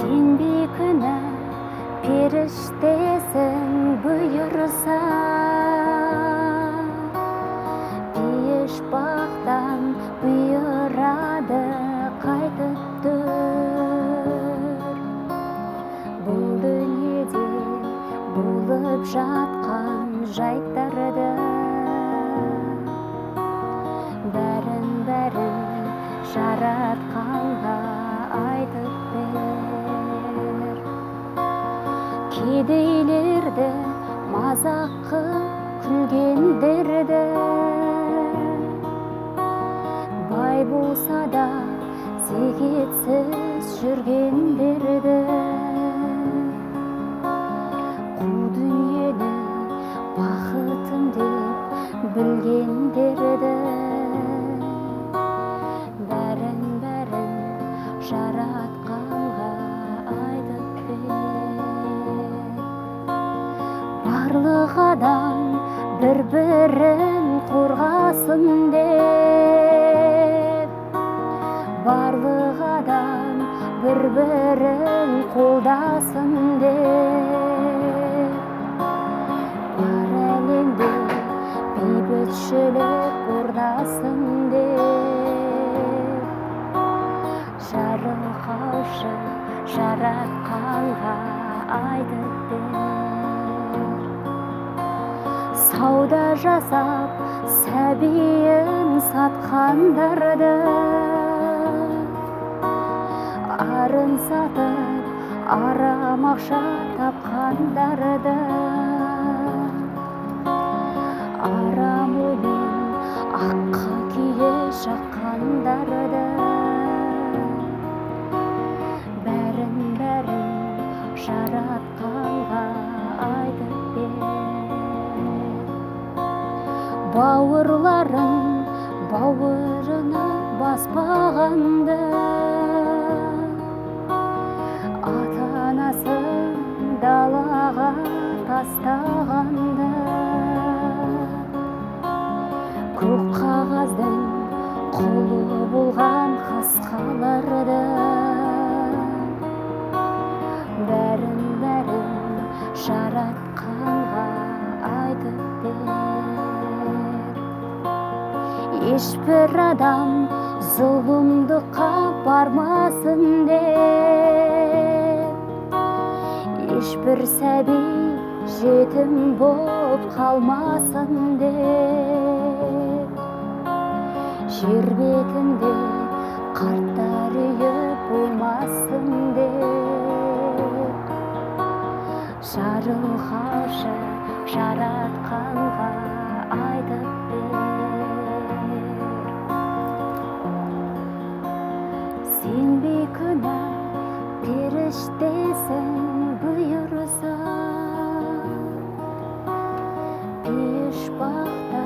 Сен бейкүнә періштесің бұйырса, пейіш бақтан бұйырады қайтып түр. Бұл дүниеде болып жатқан жайттарды бәрін жаратқанға айтып бер. Кедейлерді мазақ қып күлгендерді, бай болса да зекетсіз жүргендерді, қу дүниені бақытым деп білгендерді бәрін жаратқанға айтып бер. Барлық адам бір-бірін қорғасын деп, барлық адам бір-бірін қолдасын деп, бар әлемде бейбітшілік орнасын деп, жарылқаушы жаратқанға айтып бер. Сауда жасап сәбиін сатқандарды, арын сатып арам ақша тапқандарды, арам оймен аққа күйе жаққандарды бәрін жаратқанға айтып бер. Бауырларын бауырына баспағанды, ата-анасын далаға тастағанды, көк қағаздың құлы болған қасқаларды бәрін жаратқанға айтып бер. Ешбір адам зұлымдыққа бармасын деп, ешбір сәби жетім боп қалмасын деп, жер бетінде қарттар үйі болмасын деп, жарылқаушы жаратқанға айтып бер. Сен бейкүнә періштесің бұйырса, пейіш бақта